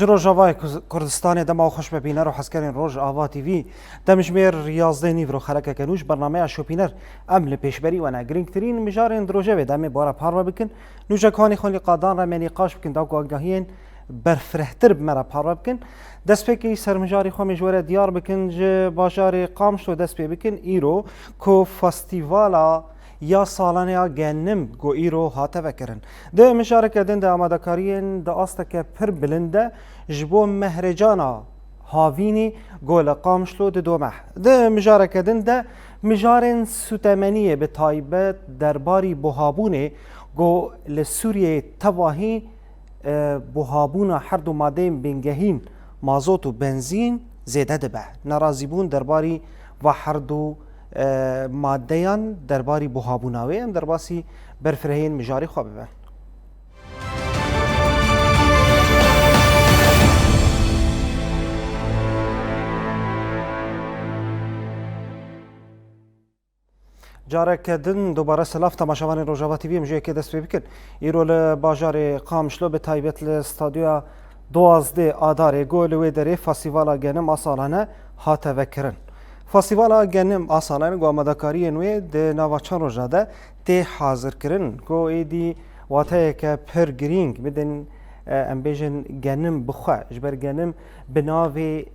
جروجاوای کردستان دما خوش ببینر و حسکرین روج آوا تیوی دمجمیر 11 نیو رو خلق کنوش برنامه شوپینر عمل پیشبری و نگرینگ ترین مجارن دروجه و دم بارا پاروا بکن نوجا کانی خونی قادان را منی قاش بکن داو آگاهین برفرهتر بمرا پاروا بکن دست پکی سرمجاری خو مجوره دیار بکن ج بازار قامش و دست پی بکن ایرو کو فستیوالا یا سالانه گنم گو ایرو هاته وکرن ده مشارکه دن ده آمادکارین ده آستک پر بلنده جبو مهرجانا هاوینی گو لقامشلو ده دومه ده مشارکه دن ده مجارن سوتمنیه به تایبت درباری بوهابونه گو لسوریه تواهی بوهابونه هر دو ماده بنگهین مازوت و بنزین زیده ده به نرازیبون درباری و هر دو مادهیان درباری بوهابوناوی هم درباسی برفرهین مجاری خواه ببن جاره کدن دوباره سلاف تماشاوان روجاوا تیوی مجوی که دست بکن ایرو لباجار قامشلو به تایبت لستادیو 12 آدار گول و دره فستیوالا گنم آسالانه هاته وکرن فستیوالا گنم آسالانه گو آمادکاری نوی ده نواچان روژاده ته حاضر کرن گو ایدی واته که پر گرینگ بدن ام بیجن گنم بخواه جبر گنم بناوی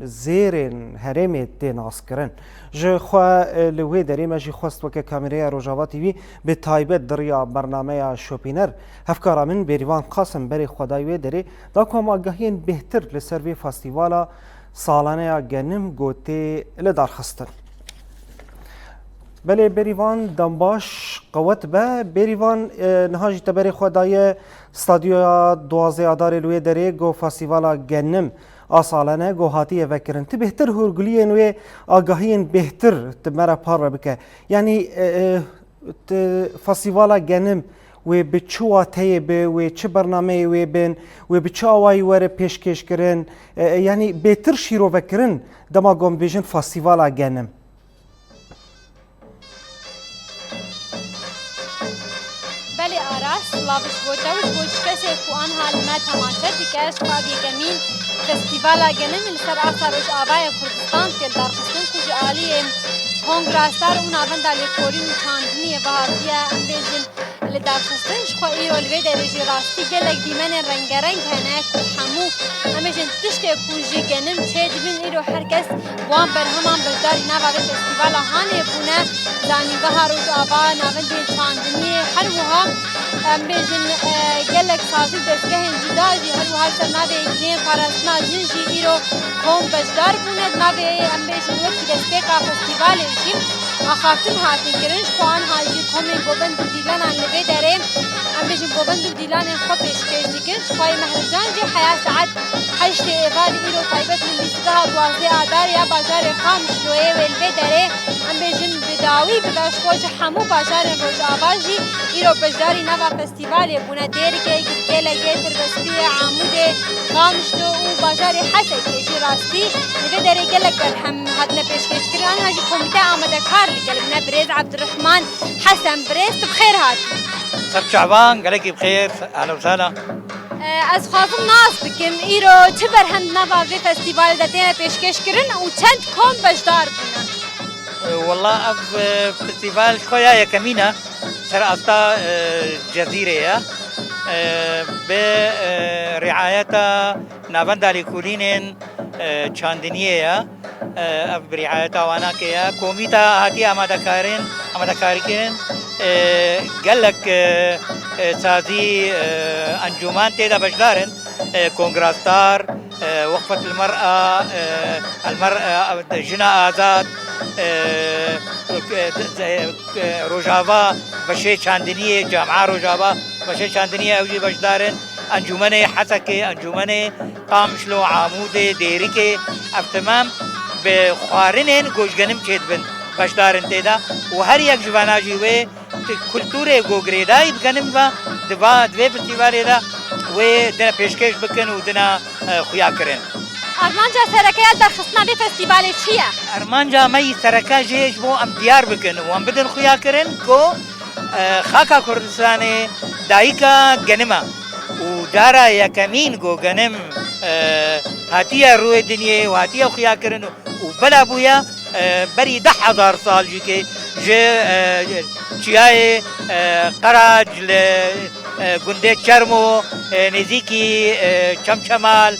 زیرن هرمی ته ناس کرن جو خواه لوی دریم جی خواست وکه کامیره روژاوا تیوی به تایبت دریا برنامه شوپینر هفکارا من بریوان قاسم بری خدایوی دری دا کام آگاهین بهتر لسروی فستیوالا سالانه گنم گوته لدارخستن بله بریوان دنباش قوت به بریوان نهاجی تبری خدای استادیو 12 آدار لوی دره گو فستیوالا گنم آسالانه گو هاتی وکرن تی بهتر هرگلی نوی آگاهین بهتر تمرا پار بکه یعنی فستیوالا گنم و به چه واتهی به و چه برنامه و بین و به چه آوایی وره پیشکش کرن یعنی بهتر شیرو وکرن دما گم بیجن فستیوالا گنم بله آراس لابش بودوش بوش کسی خوان حال ما تماشا دیکش قابی گمین فستیوالا گنم لسر آثارش آبای کردستان تل دارخستن کج آلی کنگراستار اون آبند آلی کورین چاندنی وحاتیه ام بیجن لدارخستنش خو ایرو الوی درجی راستی گلک دیمن رنگرنگ هنه که همو همیشن تشت کوجی گنم چه دیمن ایرو هرکس وان بر همان برداری نوابه فستیوالا هانه بونه زانی بهاروش آبا نوان دین چاندنی هر وها بیجن گلک سازی دستگاه جدایی هر وها سر نوی اکنیم پرستنا جنجی ایرو کم بجدار بونه نوی بیجن وقتی دستگاه فستیوالی شیم آخافتن هاتی کرنش خوان حاجی کمی بوبند دیلان لبه داره بیجن بوبند دیلان خو پیشکش دیگرش خوای مهرجان جی حیا ساعت 8 ایوال ایرو تایبت من 12 آدار یا بازار خامش لوی ولبه داره بیجن بداوی بداش خوش همو بازار روز آباجی ایرو بجداری نوا فستیوالی بونه دیری که گله گیتر بسپی عمود خامشلو و بازار حسی که راستی لبه داره گلک برهم هاتنا پیشکش کرن هاجی کمیته آمده کار لگلبنا بريز عبد الرحمن حسن بريز بخير هاتي سب شعبان قالك بخير اهلا وسهلا از خوازم ناس بکم ایرو چه برهند نوا في فستیوال داتینا پیشکش کرن و چند کم بجدار بنا والله اف فستيفال شويه يا كمينه سر استا جزيره برعايتها نافندالي كولين چاندنيه اف برعايتها وانا كيا كوميتا هاتي امادكارين قال لك سازي انجمان تيدا بجدارن كونغراستار وقفة المرأة جنا آزاد روجاوا بشي چاندنية جامعة روجاوا بشي چاندنية اوجي بجدارن انجمن حسكي انجمن قامشلو عامود ديريكي افتمام بخوارنين گوشگنم چید بن بشدارن تیدا و هر یک جواناجی و کلتور گوگریدای بگنم و دوی فستیوالی دا و دنا پیشکش بکن و دنا خویا کرن ارمان جا سرکه در خصنا به فستیوال چیه؟ ارمان جا می سرکه جیش بو ام دیار بکن و ام بدن خویا کرن کو خاکا کردستان دایکا گنما و دارا یکمین گو گنم هاتیه روی دنیا و هاتیه خیا کرن و بلا بویا بری 10,000 سال جی که جه چیای قراج گنده چرمو نزیکی چمچمال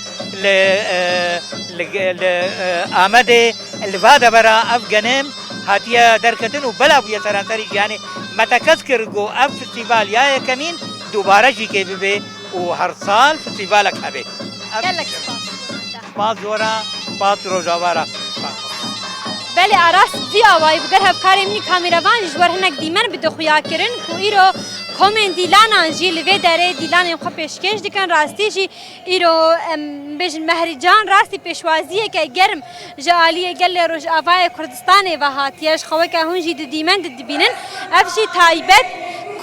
آمده الفاده برا افغانم هاتیه درکتن و بلا بویا سرانسری یعنی متکس کرگو اف فستیوال یا کمین دوباره جی که ببه و هر سال فستیوالک هبه gelek spas. باز ورا باز روزاوارا بله آراس وی آوای بگر هفکاری منی کامیروان جوار هنگ دیمن بده خویا کرن کو ایرو کومن دیلان جی لوی داره دیلان خو پیشکش دکن راستی جی ایرو بیش مهرجان راستی پیشوازیه که گرم جالیه گل روز آوای کردستان و هاتیش خواه که هنجی دیمن دبینن افشی تایبت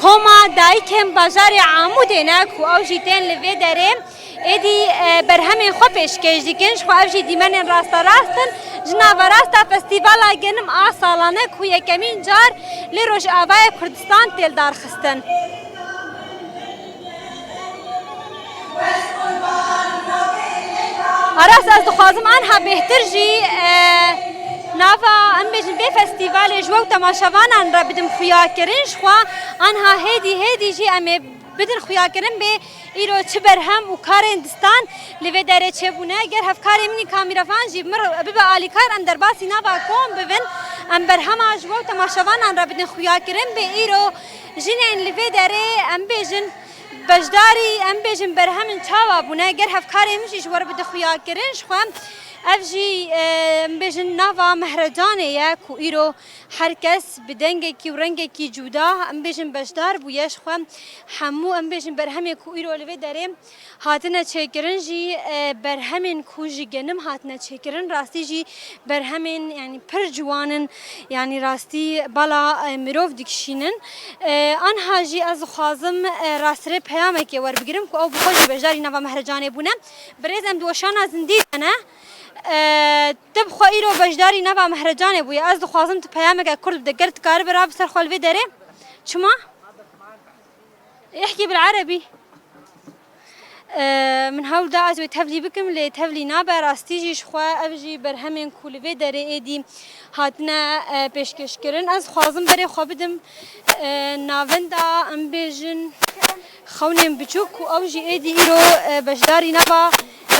کوما دایکم بازار عموده نه کو اوجی تن لوی داره ایدی برهمین خو پیشکش دکن خو اوجی دیمن راستن جناب راستا فستیوال گنم آسالانه کو یکمین جار لروش آوای کردستان تل دار خستن آراس از دخوازم آنها بهتر جی نافا ام بیشن به فستیوال جو تماشاوان آن را بدم خویا کرنش خوا آنها هدی جی امی بدن خویا کرن به ایرو چه برهم و کار هندستان لوی داره چه بونه گر هفکاری منی کامیرافان جیب مر ببا آلیکار ام در باسی نوا کوم ببین ام برهم آجو تماشاوان آن را بدن خویا کرن به ایرو جنین لوی داره ام بیشن بجداری ام بیشن برهم چاوا بونه گر هفکاری منی جوار بدن خویا کرنش خوا افجی بیشن نوا مهرجانه یا کو ایرو هر کس بدنگ کی و رنگ کی جدا ام بیشن بجدار بویش خوام همو ام بیشن برهمی کو ایرو لوی داریم هاتنه چکرن جی برهمین کو جی گنم هاتنه چکرن راستی جی برهمین یعنی پر جوانن یعنی راستی بالا مروف دکشینن آنها جی از خوازم راستره پیامه که ور بگیرم کو او بخوش بجداری نوا مهرجانه بونه برزم دوشان از اندیدنه تبخو ایرو بجداری نبا مهرجانه بوی از دخوازم تو پیامه که کرد بده گرد کار برا بسر خالوی داره شما؟ احكي بالعربي من هول دا ازوي تفلي بكم لي تفلي نابا راستيجي خوا افجي برهمين كولوي داره ايدي هاتنا پیشکش کرن از خوازم بره خو بدم ناوندا ام بیجن خونم بچوک و اوجی ایدی ایرو بجداری نبا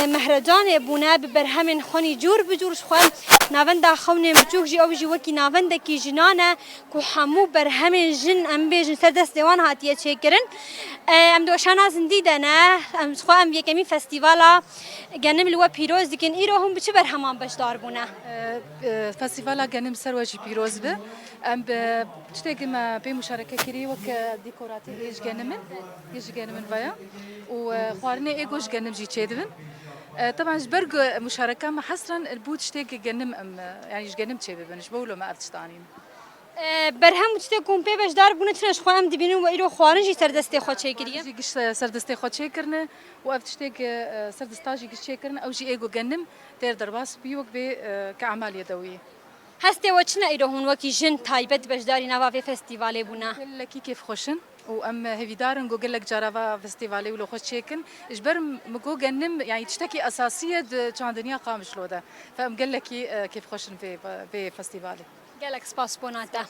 مهرجان بونه برهمن خونی جور بجور خوام ناوندا خونم بچوک جی اوجی وکی ناوندا کی جنانه کو همو برهمن جن ام بیجن سر دست دیوان هاتیه چیکرن ام دوشانا زندیده نه ام خوام یکمی فستیوالا گنم لوا پیروز دکن ایرو هم بچه برهمان بجدار بونه فستیوالا گنم سر وجی پیروز به ام بتشتاق بمشاركه كري وك ديكوراتي ايش جنمن ويا وخوارني ايجوش جنم جي تشيدن طبعا جبرق مشاركه ما حصرا البوت تشتاق جنم يعني جنم تشيدن بقولوا ما ارتشتانين برهم تشتاقون بي باش دار بونه تنش خوام دبينو و ايرو خوارن جي سردستي خو تشيكريه جي سردستي خو تشيكرنا وقف تشتاق سردستاجي تشيكرنا او جي ايجو جنم تير درباس بيوك بي كاعمال يدويه هستی وچنه ایرو هون وکی جن تایبت بجداری نوا في فستیوالی بونه لكي كيف خوشن وام هفيدارن جو قال لك جرافا فستيفالي ولو خوش شيكن اجبر مجو جنم يعني تشتكي اساسيه تشاندنيا قامش لودا فام قال لك كيف خوشن في فستيفالي قال لك سپاس بوناتا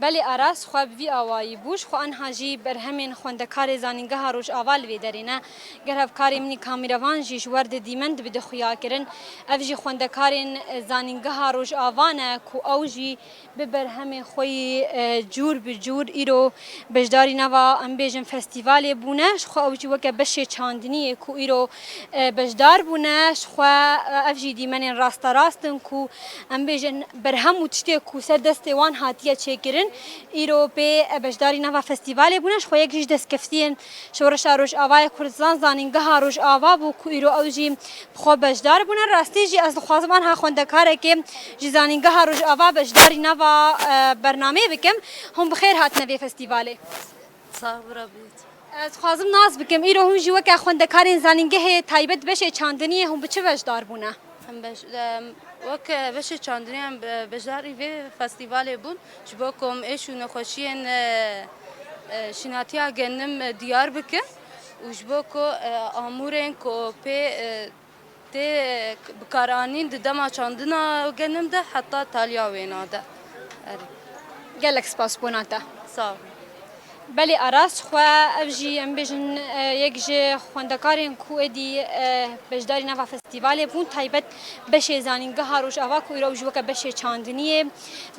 بله آراس خواب وی آوایی بوش خو آنها جی برهمین خوندکار زانینگه ها روش آوال وی دارینه گرهب کاری منی کامیروان جیش ورد دیمند بده خویا کرن اف جی خوندکارین زانینگه ها روش آوانه کو او جی به برهم خوی جور به جور ایرو بجداری نوا ام بیجن فستیوالی بونش خو او جی وکه بشه چاندنیه کو ایرو بجدار بونش خو اف جی دیمن راستن کو ام بیجن برهم وتشتی کو سر دست وان هاتیه چیکرن ایرو به بجداری نوا فستیوالی بونش خو یک جیش دست کفتین شورش روش آوای کردستان زانینگه ها روش آوا بو کو ایرو او جی خو بجدار بونه راستی جی از خوازمان ها خوندکاره که جی زانینگه ها روش آوا بجداری نوا برنامه بکم هم بخیر هاتنه وی فستیوالی صابره بیت از خوازم ناز بکم ایرو هم جی وکه خوندکارین زانینگه تایبت بشه چاندنی هم بچه بجدار بونه هم وک بشه چاندنی هم بجداری وی فستیوالی بون جبوکم ایشو نخوشین شناتیا گنم دیار بکن وجبو کو آمورین کو پی تی بکارانین دما چاندنا گنم ده حتی تالیا وینا ده gelek spas bonata. صاف بله آراس خو افجی ام بجن یک جه خواندکارین کو ادی بجداری نوا فستیوالی بون تایبت بشه زانینگه هاروش آوا کو ایرو جوکه بشه چاندنیه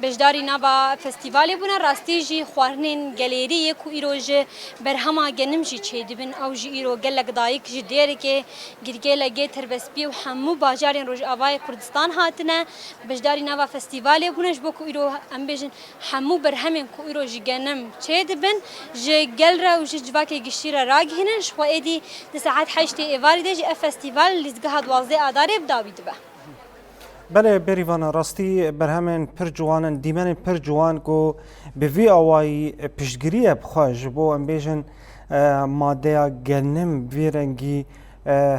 بجداری نوا فستیوالی بونه راستی جی خوارنین گالری کو ایرو جه برهما گنم جی چه دبن او جی ایرو گلک دایک جی دیره که گرگه لگه تربسپی و همو باجارین روش آوای کردستان هاتنه بجداری نوا فستیوالی بونش بو کو ایرو ام بجن همو برهمین کو ایرو جی گنم چه دبن جي جلرا وجي جواكي قشيرة راجهنن شو إيدي لساعات حاجتي إيفاري ده جي فستيفال اللي تجهد واضي أداري بداوي تبع. بله بریوان راستی برهمن پر جوانن دیمن پر جوان کو به وی آوای پیشگیری بخواج بو ام بیجن ماده گنم ویرنگی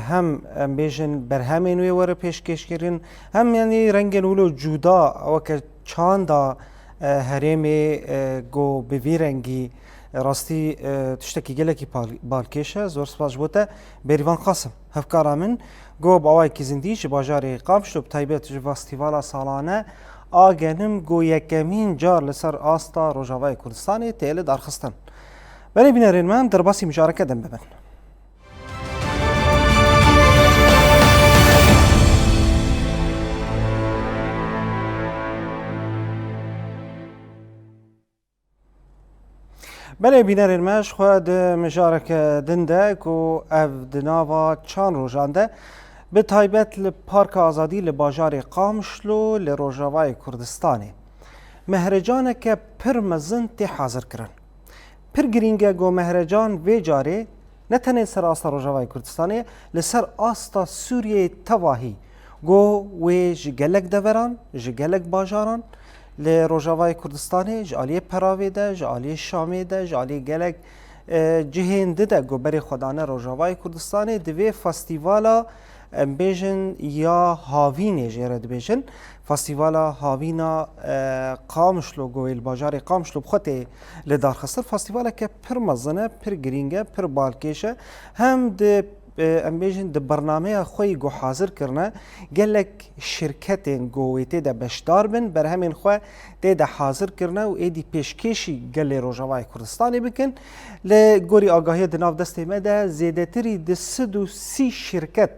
هم ام بیجن برهمن وی ور پیشکش کردن هم یعنی رنگن ولو جودا وک چاندا هرمی گو به ویرنگی راستی تشتکی گلکی بالکشه زور سپاس بوده بریوان قاسم هفکارا من گو باوای کیزندی جی باجاری قامشلو بتایبت جی فستیوالا سالانه آگنم گو یکمین جار لسر آستا روجاوای کردستانی تیل دارخستن بلی بینرین من در باسی مشارکه دم ببن بله بینرین ماش خود مشارک دنده کو اف دناوا چان روزانده به تایبت لپارک آزادی لباجار قامشلو لروجاوای کردستانی مهرجانه که پر مزن تی حاضر کرن پر گرینگه گو مهرجان وی جاره نتنه سر آستا روجاوای کردستانی لسر آستا سوریه تواهی گو وی جگلک دوران جگلک باجاران لروجاوای کردستانی جالی پراوی ده جالی شامی ده جالی گلک جهنده ده گوبری خدانه روجاوای کردستانی دوی فستیوالا بیجن یا هاوینه جرد بیجن فستیوالا هاوینا قامشلو گویل باجار قامشلو بخوته لدار خستر فستیوالا که پر مزنه پر گرینگه پر بالکیشه هم ده ام بیجن د برنامه خوی گو حاضر کرنه گلک شرکتین گویته ده بشدار بن بر همین خو ده حاضر کرنه و ایدی پیشکشی گل روجاوای کردستانی بکن لگوری آگاهی دناو دست مده زیده تری ده 130 شرکت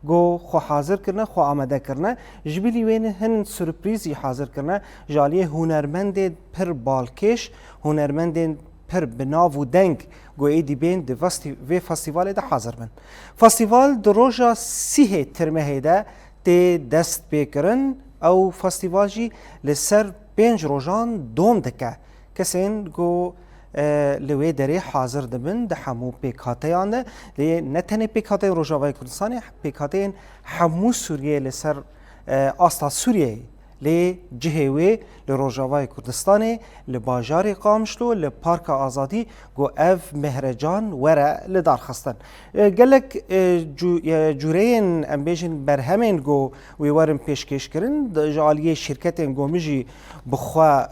گو خو حاضر کرنه خو آماده کرنه جبیلی وین هن سورپریزی حاضر کرنه جالیه هنرمند پر بالکش هنرمند پر بناو و دنگ گو ایدی بین ده فستیوال ده حاضر بن فستیوال ده روژا سیه ترمه ده ده دست بکرن او فستیوال جی لسر 5 روژان دوم دکه کسین گو لوی دری حاضر دبن ده همو پیکاتیان ده لی نتنه پیکاتی روژاوای کردستانی پیکاتین همو سوریه لسر آستا سوریه لی جهوی لروجاوای کردستانی لباجار قامشلو لپارک آزادی گو اف مهرجان وره لدار خستن گلک جورین ام بیجن برهمین گو ویورم پیشکش کرن جالیه شرکتین گو مجی بخوا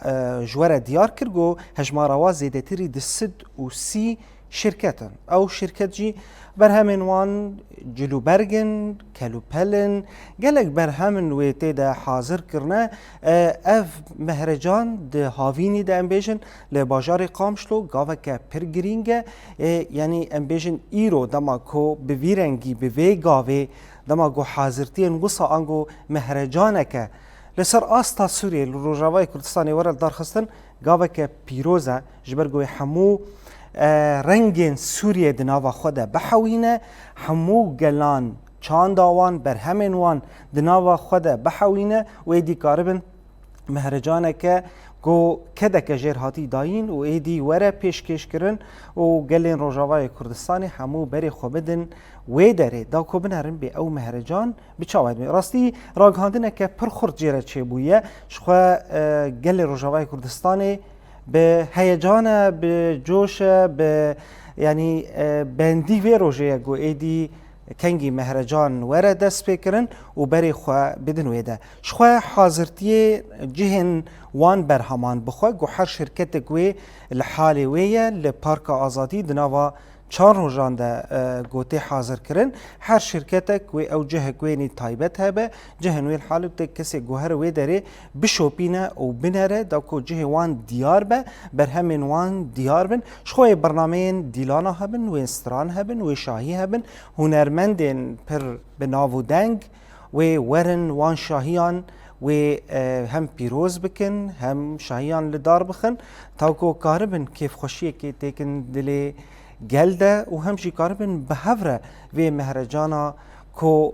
جوره دیار کر گو هجماروا زیده تری ده 130 شرکتن او شرکت جی برهمن وان جلوبرگن کلوپلن گلک برهمن ویته ده حاضر کرنه اف مهرجان ده هاوینی ده امبیجن لباجار قامشلو گاوه که پرگرینگه یعنی امبیجن ایرو دما کو بویرنگی بوی گاوه دما گو حاضرتین وصا انگو مهرجانه که لسر آستا سوریه لروجاوای کردستانی ورد دارخستن گاوه که پیروزه جبرگوی همو رنگین سوریه دناوا خوده بحوینه همو گلان چانداوان برهمین وان دناوا خوده بحوینه و ایدی کاربن مهرجانه که گو کده که جرهاتی داین و ایدی وره پیشکش کرن و گلین روجاوای کردستانی همو بری خوبدن وی داره دا کو بنرن به او مهرجان بچاوید می راستی راگهاندنه که پر خورد جیره چه بویه شخوا گل روجاوای کردستانی به هیجان به جوش به یعنی بندی و روژه گو ایدی کنگی مهرجان وره دست بکرن و بری خواه بدن ویده شخواه حاضرتی جهن وان برهمان بخواه گو هر شرکت گوی لحال ویه لپارک آزادی دناوا چار روزان ده گوته حاضر کرن هر شرکتك و او جه کوینی تایبت هبه جه نوی الحال ته کسی گوهر و داره بشوپینه او بنره دا کو جه وان دیار به بر همین وان دیار بن شخوی برنامه دیلانا هبن و استران هبن و شاهی هبن هنرمندن پر بناو دنگ و ورن وان شاهیان و هم پیروز بکن هم شاهیان لدار بخن تاکو کاربن کیف خوشیه که تکن دلی گلده و همشی کاربن به هفره و مهرجانا کو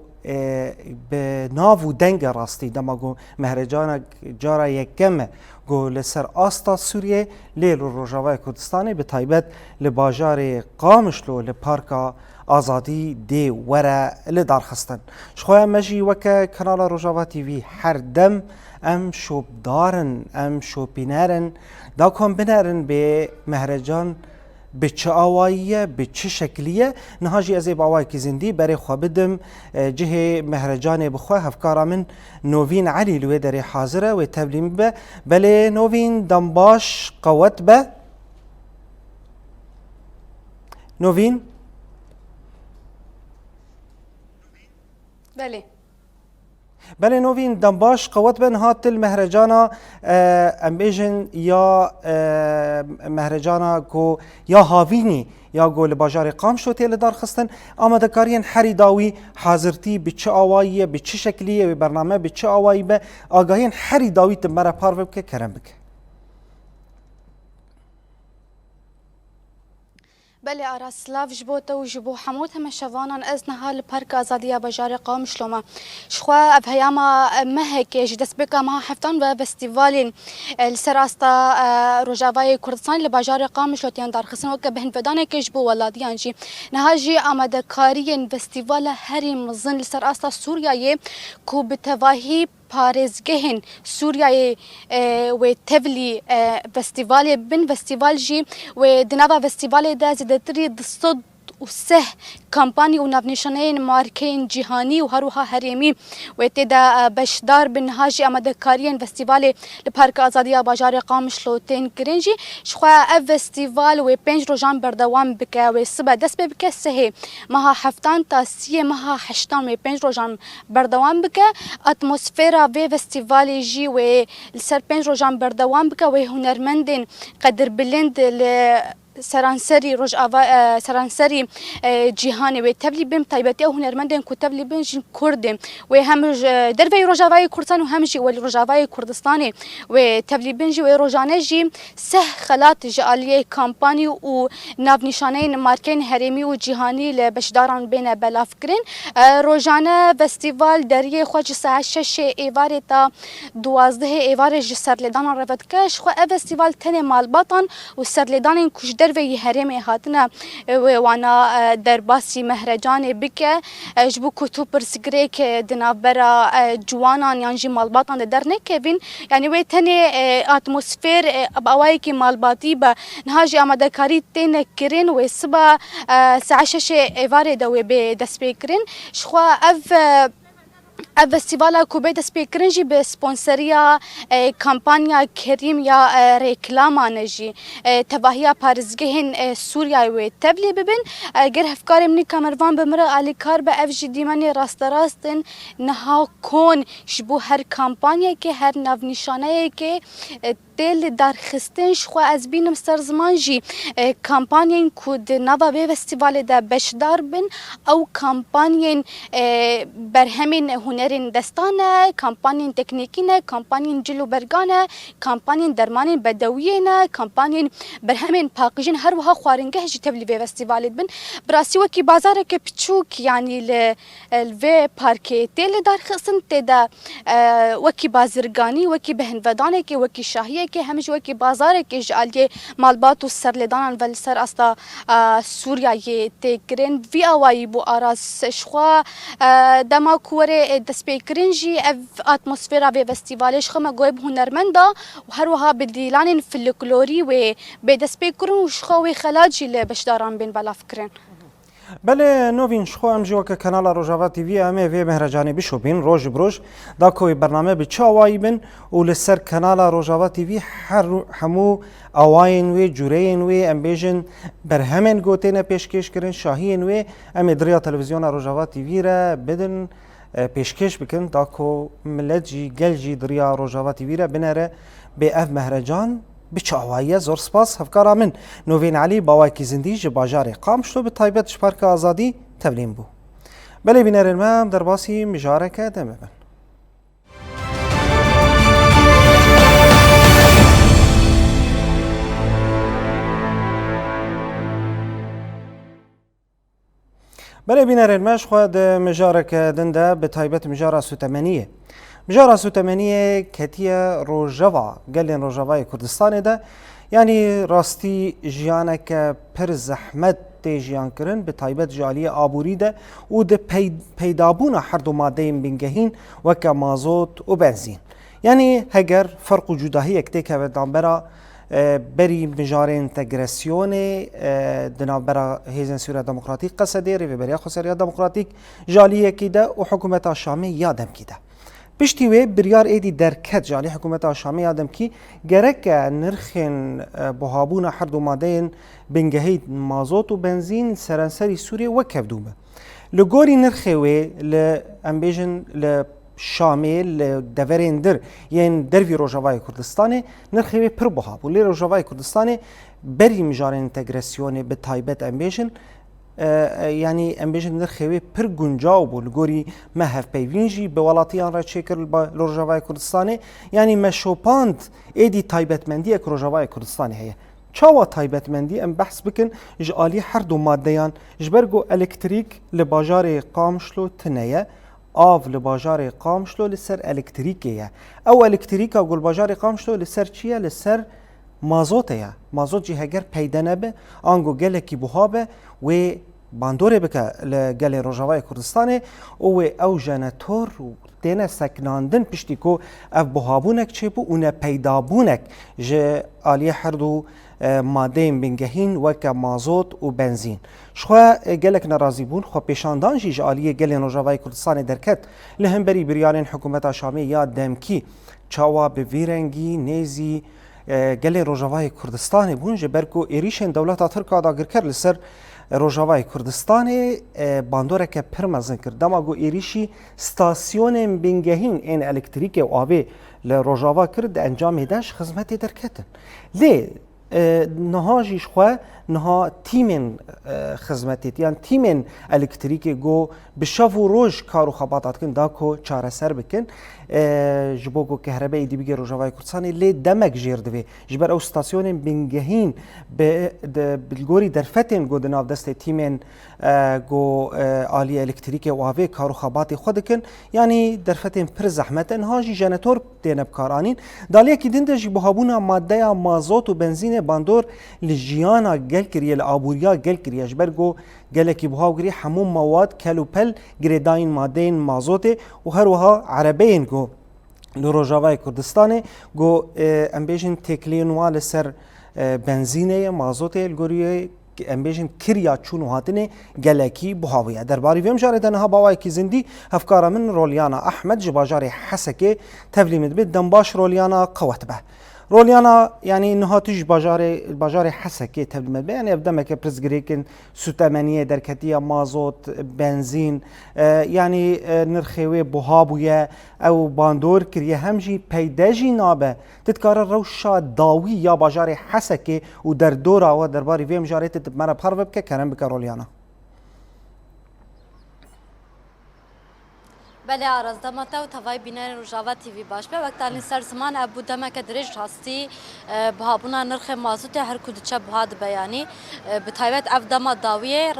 به ناو دنگ راستی دما گو مهرجانا جارا یکمه گو لسر آستا سوریه لیل و روژاوای کردستانی به تایبت لباجار قامشلو لپارکا آزادی دی وره لدار خستن شخواه مجی وکه کانال روژاوا تیوی هر دم ام شوب دارن ام شوپینرن دا کن بنرن به مهرجان به چه آواییه به چه شکلیه نهاجی از باوای که زندی برای خواه بدم جه مهرجان بخواه هفکارا من نوین علی لوی داری حاضره و تبلیم به بله نوین دنباش قوت به نوین بله نوین دنباش قوت بن هات المهرجانا امبیجن یا مهرجانا کو یا هاوینی یا گول بازار قام شو تیل دار خستن آماده کارین هری داوی حاضرتی به چه آواییه به چه شکلیه و برنامه به چه آوایی به آگاهین هری داوی تمره پارو بکه کرم بکه بله آراسلاف جبو تو جبو حمود هم شوانان از نهال پارک آزادیا بجار قام شلوما شخوا افهیاما مهک جدس بکا ما حفتان و فستیوالین السراستا روجاوای کردستان لبجار قام شلوتیان دار خسن وک بهن فدانه که جبو ولادیان جی نهاجی آماده کارین فستیوال هری مزن السراستا سوریای کو بتواهی پارێزگەهێن سووریایê wê tevlî festîvalê bin festîval jî wê di nava festîvalê de zêdetirî di sed û seh kampanî û navnîşaneyên markeyên cîhanî û herwiha herêmî wê tê de beşdar bin niha jî amadekariyên festîvalê li Parka Azadiya Bajarê Qamişlo tên kirin jî ji xwe ev festîval wê 5 rojan berdewam bike wê sibe dest pê bike sehê meha heftan ta siyê meha heştan wê 5 rojan berdewam bike atmosfêra vê festîvalê jî wê li ser 5 rojan berdewam bike wê hunermendên qedirbilind li سرانسری روجاوا سرانسری جهانی و تبلی بیم تایبتی او هنرمندان کو تبلی بین جن کردم و هم دروی روجاوای کردستان و همشی ولی روجاوای کردستانی و تبلی بین جی و روجانه جی سه خلات جالیه کمپانی و ناو نشانه مارکین هرمی و جهانی لبشداران بین بلاف کرین روجانه فستیوال دریه خواج ساعت 6 ایوار تا 12 ایوار جسرلدان رفت کش خو فستیوال تن مالباتان و سرلدان کش و هرم هاتنا وانا در باسی مهرجان بکه جبو کتو پرسگری که دنابرا جوانان یعنی مالباتان در نکوین یعنی وی تنی اتمسفر باوایی که مالباتی با نهاجی آماده کاری تین کرین و سبا ساعت 6 ایواره دوی به دست بکرین شخوا فستیوالا کوبه دست بکرین جی به سپانسریا کمپانیا کریم یا رکلامان جی تباهیا پارزگهن سوریا و تبلی ببین اگر هفکار منی کامروان بمره علی کار به اف جی دیمانی راست راستن نها کن شبو هر کمپانیا که هر ناو نشانه که دل در خستنش خو از بینم سر زمان جی کمپانین کود نوا به فستیوال ده بشدار بن او کمپانین بر همین هنرین دستانه کمپانین تکنیکینه کمپانین جلو برگانه کمپانین درمانین بدویینه کمپانین بر همین پاکیجین هر وها خوارنگه جی تبلی به فستیوال بن براسی وکی بازار که پچوک یعنی ل پارک تل در خستن تدا وکی بازرگانی وکی بهن ودانه که وکی شاهیه که همیشه وکی بازاره که جالیه مالبات و سرلدانان ولی سر استا سوریای تکرین وی آوایی بو آراز شخوا دما کوره دست بکرین جی اتمسفیرا و فستیوالش خما گویب هنرمندا و هر وها بدیلان فلکلوری و به دست بکرین و شخوا و خلاجی لبشداران بین بلا فکرین بله نوین شخو ام جوا که کانال روجاوا تیوی امه وی مهرجانی بشوبین روز بروز دا کوی برنامه بچه آوایی بین و لسر کانال روجاوا تیوی همو آواین وی جورین وی ام بیجن بر همین گوتین پیشکش کرن شاهین وی ام دریا تلویزیون روجاوا تیوی را بدن پیشکش بکن دا کو ملت جی گل جی دریا روجاوا تیوی را بنره به اف مهرجان بچاوایه زور سپاس هفکارا من نوین علی باوای کی زندی ج باجار قام شلو به تایبت شپارک آزادی تبلیم بو بله بینرن مام در باسی مجارکه دمه بن بله بینرن ماش خود مجارکه دنده به تایبت مجارا سوتمنیه مجارا سوتمنیه کتیه روجوا گلین روجوای کردستان ده یعنی راستی جیانک پر زحمت تی جیان کرن به تایبت جالی آبوری ده و ده پیدابون هر دو ماده بنگهین وک مازوت و بنزین یعنی هگر فرق و جداهی اکتی که دنبرا بری مجار انتگراسیون دنبرا هیزن سوریا دموکراتیک قصده ری بریا خسریا دموکراتیک جالیه کی ده و حکومت شامی یادم کی ده پشتی وی بریار ایدی درکت جالی حکومت شامی آدم کی گرک نرخن بهابون هر دو ماده بنگهید مازوت و بنزین سرانسری سوریه وکف دومه لگوری نرخه وی لامبیجن لشامی لدورین در یعنی دروی روجاوای کردستان نرخه وی پر بهاب ولی روجاوای کردستان بری مجار انتگراسیون به تایبت امبیجن یعنی امبیجن نرخوی پر گنجاو بول گوری مهف پیوینجی به ولاتیان را چکر لروجاوای کردستانه یعنی مشوپاند ایدی تایبتمندی اک روجاوای کردستانه هیه چاوا تایبتمندی ام بحث بکن جالی هر دو مادهیان جبرگو الکتریک لباجار قامشلو تنیه آف لباجار قامشلو لسر الکتریکیه او الکتریکا گل باجار قامشلو لسر چیه لسر مازوتیه مازوت جی هگر پیدا نبه آنگو گله کی بوهابه و باندوره بکه لگل روجاوای کردستانه او جنتور تینه سکناندن پشتی کو اف بوهابونک چه بو اونه پیدابونک جه آلیه هر دو ماده بنگهین وک مازوت و بنزین شخوا گلک نرازی بون خو پیشاندان جی آلیه گل روجاوای کردستانه درکت لهم بری بریارین حکومت شامی یا دمکی چاوا به ویرنگی نیزی گل روجاوای کردستان بون جبرکو ایریشن دولت ترکا داگر کر لسر روجاوای کردستان باندوره که پرمزن کرد دماغو ایریشی ستاسیون بنگهین این الکتریک و آبی لروجاوا کرد انجام داش خدمت درکتن لی نهاجیش خو نها تیمن خدمتیت یعنی تیمن الکتریک گو بشاف و روز کارو خباتات کن داکو چاره سر بکن جبوگو کهربایی دی بگی روجاوای کردستان لی دمک جیر دوی جبر او استاسیون بنگهین بالگوری درفتن گو دناف دست تیمن گو آلی الکتریک و آوی کارو خباتی خود کن یعنی درفتن پر زحمت انهاجی جنتور دینب کارانین دالیه که دنده جی بهابونا ماده مازوت و بنزین باندور لجیانا گل کریه لآبوریا گل کریه جبرگو گله کی بها گری همون مواد کلوپل گریداین ماده مازوت و هر وها عربین گو لروجاوای کردستان گو امبیجن تکلین وال سر بنزینه مازوت الگوریه امبیجن کریا چون هاتنه گله کی بهاویه درباری ویم جاره دنها باوای کی زندی افکار من رولیانا احمد جباجار حسکه تبلیمت بید دنباش رولیانا قوت به رولیانا یعنی نهاتیش باجار حسکه تبلیمت به یعنی ابدامه که پرزگریکن سوتمنیه درکتیه مازوت بنزین یعنی نرخوی بوهابویه او باندور کریه همجی پیداجی نابه تتکار روشا داوی یا باجار حسکه و در دورا و درباری ویم جاره تتمره بخار بکه کرم بکه رولیانا بله آراز دماتا و توای بینار روجاوا تیوی باش به وقتی سر زمان ابو دمک درج هستی بهابونا نرخ مازوت هر کد چه بهاد بیانی به تایبت اف دما داویه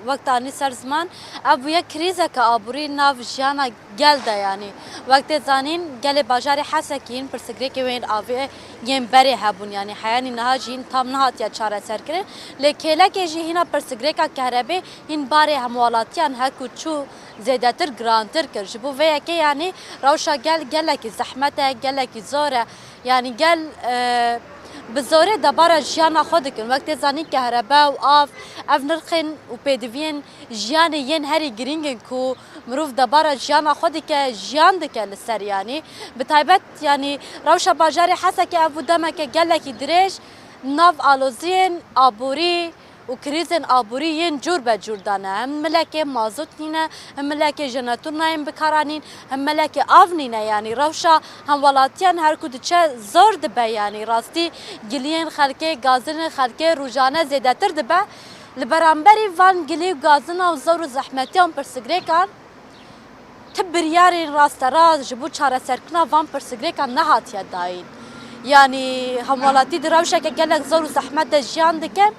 وقتی سر زمان ابو یک کریزه که آبوری ناو جانا گل ده یعنی وقتی زانین گل باجار حسکین پرسگری که وین آوی یم بری هبون یعنی حیانی نهاجین تام نهات یا چاره سر کرن لیکیله که جی هینا پرسگری که کهربی این باری هموالاتیان هکو چو زیادتر گرانتر کرد جبو ویا که یعنی روشا گل گلکی زحمته گلکی زوره یعنی گل بزوره دبارا جیانا خود کن وقت زانی کهربا و آف اف نرخن و پیدوین جیان ین هری گرینگن کو مروف دبارا جیانا خود که جیان دکه لسر یعنی بتایبت یعنی روش باجاری حسا که افو دمه که گله کی درش ناف آلوزین آبوری و کریزن آبوری ین جور به جور دانه هم ملکه مازوت نینه هم ملکه جناتور نایم بکارانین هم ملکه آف نینه یعنی روشا هم ولاتیان هر کود چه زور دبه یعنی راستی گلین خلکه گازن خلکه روزانه زیده تر دبه لبرانبری وان گلی و گازن و زور و زحمتی هم پرسگره کن تبریارین راست راز جبو چاره سرکنا وان پرسگره کن نهاتیه داین یعنی هم ولاتی دروشه که گلک زور و زحمت جیان دکن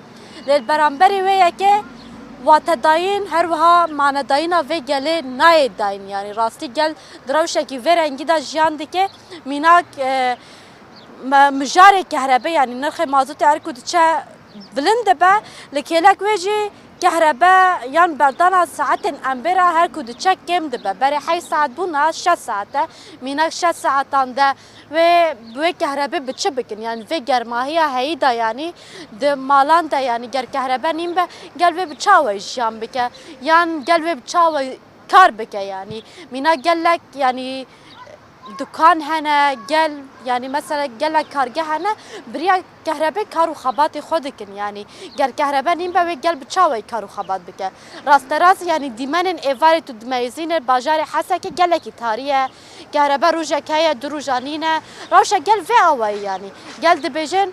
للبرانبری ویه که واتداین هر وها معنی داینا وی گله نای داین یعنی راستی گل دروشه که وی رنگی دا جیان دکه میناک مجار کهربه یعنی نرخ مازوت هر کود چه بلند به لکیلک ویجی كهرباء يعني بردانا ساعات امبرا هر كود تشك كم دبا بري حي ساعات بونا 6 ساعات مينك 6 ساعات ده و بو كهرباء بتشبكن يعني في گرماهي هيدا يعني د مالان ده يعني گر كهرباء نيم به قلبي بتشاوي جام بك يعني قلبي بتشاوي كار بك يعني مينا قال لك يعني دكان هنا قال يعني مثلا قال لك كارجه هنا بريا كهرباء كارو خبات خودكن يعني قال كهرباء نيم به قال بتشاوي كارو خبات بك راست راس يعني ديمن ايفاري تدميزين الباجار حسك قال لك تاريه كهرباء روجا كايا دروجانينا روشا قال في اوي يعني قال دبيجن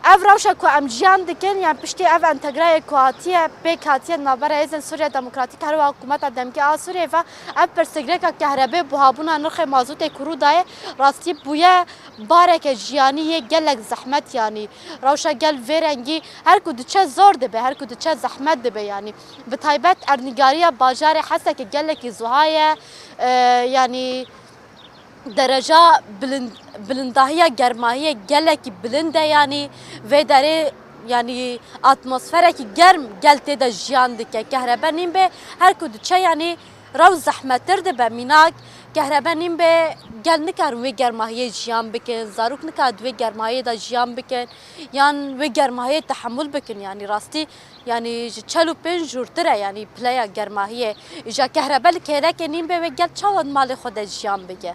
اف روشا كو امجيان دكن يعني بشتي اف انتجراي كواتيه بكاتيه نابره اذن سوريا ديمقراطيك هر حكومت دمكي سوريا و اف برسگريكا كهرباء بوهابونا نرخ مازوت كرو داي راستي بويا بارك جياني قالك زحمت يعني روشا قال فيرنجي هر كود تشا زور دبه هر كود تشا زحمت دبه يعني بتايبت ارنيغاريا باجار حسك قالك زهايه يعني درجه بلندهیه گرماهیه گلکی بلنده یعنی و داره یعنی اتمسفره که گرم گلته ده جیان دکه کهربا نیم به هر کدو چه یعنی رو زحمت ترده به میناک کهربا نیم به گل نکر و گرماهیه جیان بکن زاروک نکرد و گرماهیه ده جیان بکن یعنی و گرماهیه تحمل بکن یعنی راستی یعنی 45 جور تره یعنی پلیا گرماهیه اجا کهربا لکه نیم به و گل چاود مال خود جیان بگه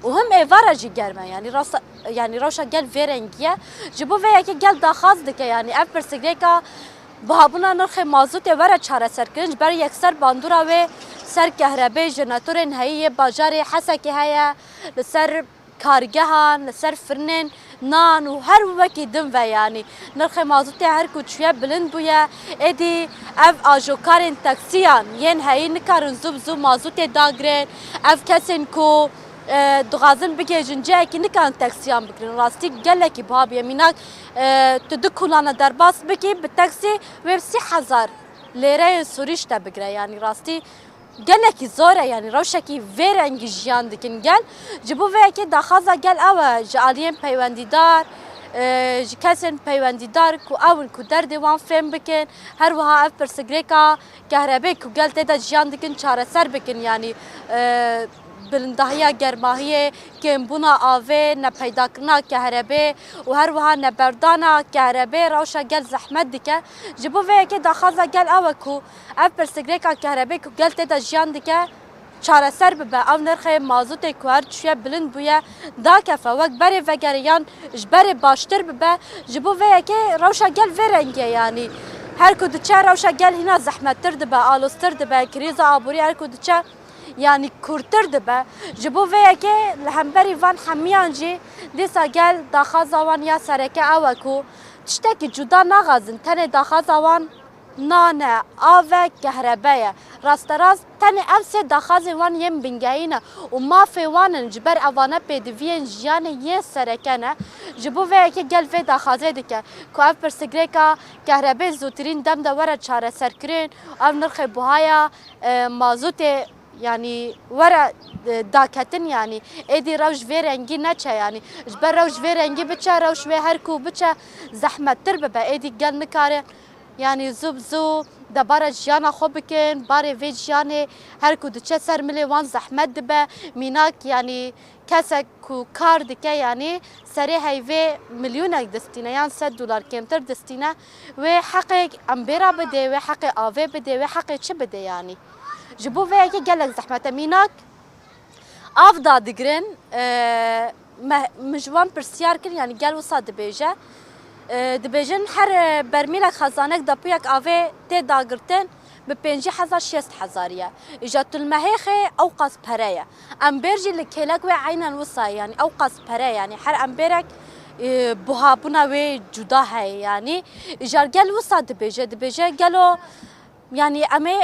وهم ايفارا جي گرمه يعني راس يعني روشا قال فيرنجيه جبو ويا كي قال داخاز دكه يعني اف برسگريكا بهابونا نرخ مازوت ورا چاره سركنج بر يكسر باندورا و سر كهرباء جنراتورن هي بازار حسكي هيا لسر كارگهان لسر فرنن نان و هر وکی دم و يعني نرخ مازوت هر کو شويه بلند بويا ادي اف اجوكارن تاكسيان ين هي نكارن زوب مازوت داگرن اف كسن کو دغازن بگیجن جایی که نکان تاکسیان بکرین راستی گله کی باب یمیناک تدکلانه درباس بکی به تاکسی و 30,000 لیره سوریش تا بگیره یعنی راستی گله کی زوره یعنی روشه کی ورنگی جیان دکن گل جبو و کی داخازا گل او جالیم پیوندیدار کسین پیوندیدار کو اول کو در دیوان فهم بکن هر وها اف پرسگریکا کهرباء کو گل تدا جیان دکن چاره سر بکن یعنی بلندهیا گرماهیه که بنا آوه نپیدا کرنا کهرباء و هر وها نبردانا کهرباء روشا گل زحمت دکه جبو وی که داخازا گل اوه کو اف پرسگریکا کهرباء کو گل تدا جیان دکه چاره سر ببه او نرخ مازوت کوار چویه بلند بویه دا کفه وک بری وگریان جبری باشتر ببه جبو وی که روشا گل ورنگه یعنی هر کدو چه روشا گل هنا زحمت تر دبه آلوستر دبه کریز آبوری هر کدو چه يعني كورتر دبا جبو ويا كي لهمبري فان حميان جي ديسا قال داخازا وان يا سركة اوكو تشتكي جدا نغازن تاني داخازا وان نانا آوه كهربايا راست راست تاني افسي داخازي وان يم بنجاينا وما في وان جبر اوانا بيدوين جياني يه سركنا جبو ويا كي قال في داخازي دكا كو اف برسگريكا كهرباي زوترين دم دا ورا چاره سركرين اف نرخ بوهايا مازوتي يعني ورا داكتن يعني ادي روش في رنگي نچه يعني جبر روش في رنگي بچه روش في هركو بچه زحمت تر ببا ادي قل نكاره يعني زوب زو دبار جیانا خو بکن بار وی جیانه هر کو دچه سر ملی وان زحمت دبه میناک یعنی کسا کو کار دکه یعنی سری هیوی میلیونک دستینه یعنی $100 کمتر دستینه و حق امبرا بده و حق آوه بده و حق چه بده یعنی جبو و اگه گلک زحمت میناک آف دادگرن مجوان پرسیار کن یعنی گل وصا دبیجه دبیجن هر برمیل خزانک دپویک آوه تی داگرتن به 50,000 60,000 اجت المهيخ اوقص بريه امبرجي لكيلك وعينا وصا يعني اوقص بريه يعني هر امبرك بوهابونا و جدا هي يعني جرجل وصا دبيجه قالوا يعني امي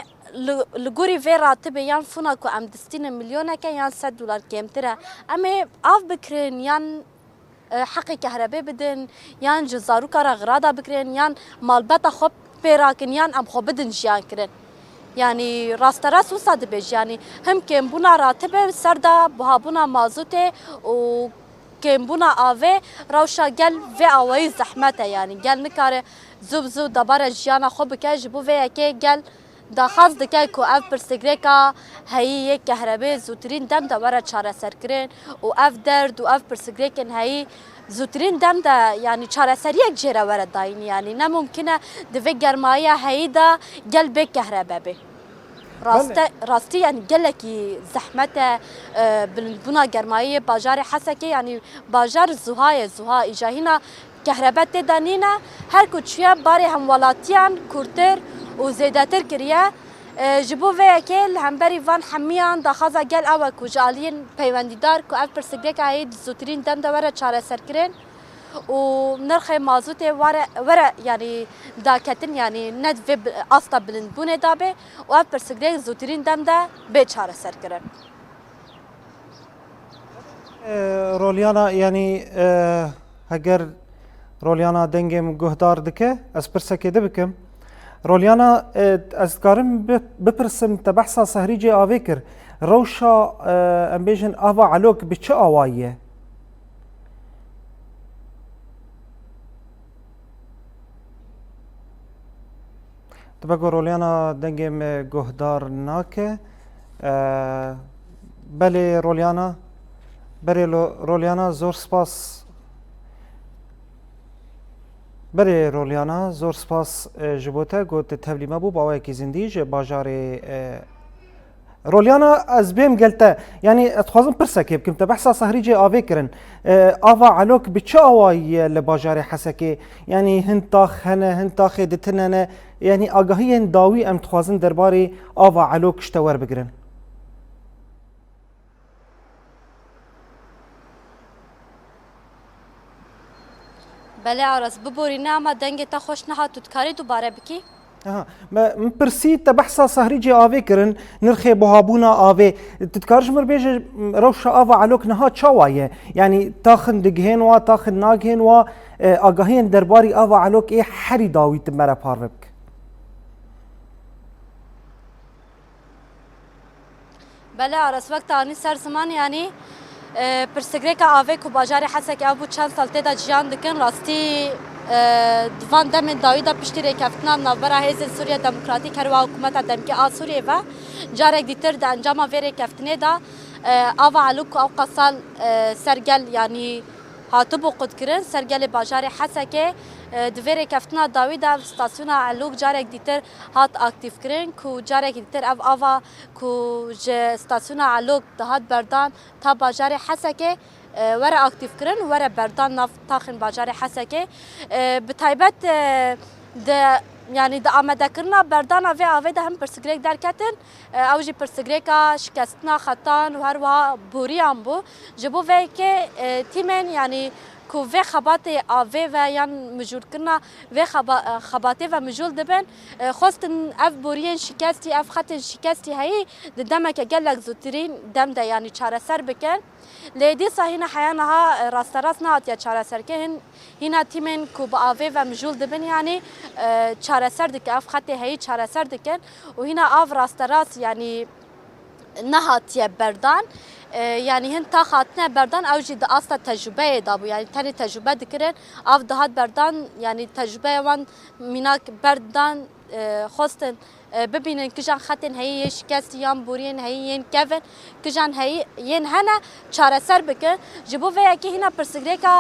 لغوري في راتب يان فوناكو ام دستين مليون كان يان $100 كمتره امي اف بكرين يان حقي كهرباء بدن يان جزارو كارا غرادا بكرين يان مالبتا خب پیراکن یان ام خو بدن جیان کرن یعنی راست راست وصاد بیج یعنی هم کم بونا راتب سردا بوهابونا مازوته و کم بونا آوه روشا گل و آوه زحمته یعنی گل نکاره زوب دبار جیانا خو بکه جبو و یکی گل داخاز دکه کو اف پرسگریکا هایی یک کهربه زوترین دم دبار چاره سر کرن و اف درد و اف پرسگریکن هایی زوترین دم دا یعنی چاره سر یک جره ورد داین یعنی نممکنه دوی گرمایه هیدا گل به کهربه به راستی یعنی گلکی زحمت بنا گرمایه باجار حسکه یعنی باجار زوها ایجاهینا کهربه تدانینا هر کچیا باری همولاتیان کورتر و زیادتر کریه جبو و کل همبری وان حمیان داخازا گل او کجالین پیوندیدار کو اف پرسگریک هاید زوترین دم دوره چاره سر کرن و نرخ مازوت وره یعنی داکتن یعنی ند و اصلا بلند بونه دابه و اف پرسگریک زوترین دم ده به چاره سر کرن رولیانا یعنی اگر رولیانا دنگم گهدار دکه از پرسکه ده بکم رولیانا از کارم بپرسم تبحثا سهریجی آوه کر روشا ام بیجن آوا علوک به چه آواییه؟ تبقى رولیانا دنگم گهدار ناکه بله رولیانا زور سپاس بله رولیانا زور سپاس جبوته گوت تبلیمه بو باوی کی زندیج باجار رولیانا از بیم گلته یعنی اتخوازم پرسکه بکم تبحثا سهریجی آوه کرن آوا علوک بچه آوایی لباجار حسکه یعنی هنتاخ هنه هنتاخ دتننه یعنی آگاهی داوی ام تخوازن درباره آوا علوک شتور بگرن بله عرس ببوری نعمه دنگ تا خوش نها تو تکاری دوباره بکی؟ ما پرسید تبحثا سهریجی آوه کرن نرخی بوهابونا آوه تتکارش مربیج روشا آوا علوک نها چاوایه یعنی تاخن دگهن و تاخن ناگهن و آگاهین درباری آوا علوک ای حری داوی تمره پار بک بله عرس وقت آنی سر زمان یعنی پرسگریک آوه کو باجار حسک ابو چند سال تدا جیان دکن راستی دوان دم داویدا پشتی رکفتنا نوبرا هیزن سوریه دموکراتیک هر و حکومت دمکی آ سوریه و جارک دیتر د انجام وی رکفتنه دا آوا علوک او قصال سرگل یعنی هاتبو قد کرن سرگل باجار حسکه دوی رکفتنا داویدا ستاسیون علوک جارک دیتر هات اکتیف کرن کو جارک دیتر او آوا کو ستاسیون علوک دهات بردان تا باجار حسکه ورا اکتیف کرن ورا بردان نفت تاخن باجار حسکه بتایبت د يعني دا آمده کرنا بردانا و آوه ده هم پرسگریک در کتن او جی پرسگریکا شکستنا خطان و هر وها بوری هم بو جبو وی که تیمن يعني کو و خبات آوه و یان مجول کرنا و خباته و مجول دبن خواستن اف بورین شکستی اف خط شکستی هایی دمه که گلک زودترین دم ده يعني چاره سر بکن لیدی صاحینا حیانها راست راست نهات یا چاره سر که هنا تیمن کو با آوه و مجول دبن يعني چاره سر دکن اف خط هایی چاره سر دکن و هنا آف راست راست يعني نهات یا بردان يعني هن تا خاطنا بردان او جي اصلا تجربه دابو يعني تاني تجربه دكرن اف دهات بردان يعني تجربه وان ميناك بردان خواستن ببینن کجان خطن هی شکست یان بورین هی ین کفن کجان هی ین هنا چاره سر بکن جبو ویا که هنا پرسگریکا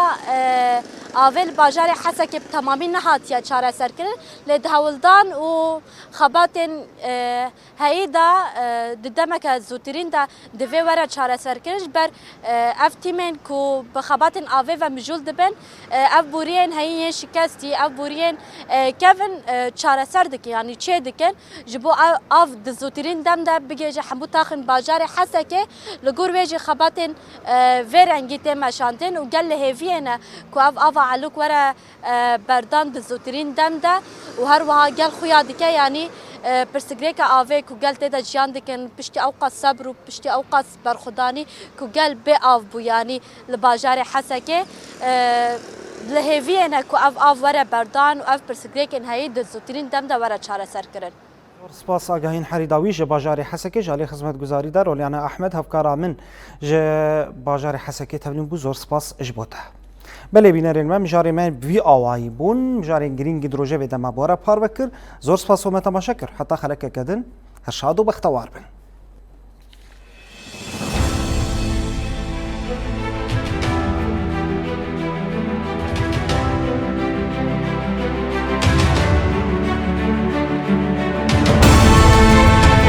آول باجار حسک تمامی نهات یا چاره سر کن لدهولدان و خباتن هی دا دمک زوترین دا دوی ورا چاره سر کنش بر افتیمن کو بخباتن آوه و مجول دبن اف بورین هی ین شکستی اف بورین کفن چاره سر دکن یعنی چه دکن جبو آف دزوترین دم دا بگیجه همو تاخن باجار حسکه لگور ویجی خباتن ورنگی تماشاندن و گل هیوینا کو آف علوک ورا بردان دزوترین دم دا و هر وها گل خویا دکه یعنی پرسگریک آوه کو گل تدا جیان دکن پشتی اوقات صبر و پشتی اوقات برخدانی کو گل به آف بو یعنی لباجار حسکه لهیوینا کو آف ورا بردان و آف پرسگریک انهایی دزوترین دم دا ورا چاره سر کرن سپاس آگاهین حریداوی ج باجار حسکه جالی خدمت گزاری دار ولیانا احمد هفکارا من ج باجار حسکه تبلیم بو زور سپاس اجبوته بله بینرین من مجاری من وی آوایی بون مجاری گرینگی دروجه به دما بارا پار بکر زور سپاس و متماشکر حتی خلک کدن هر شاد و بختوار بن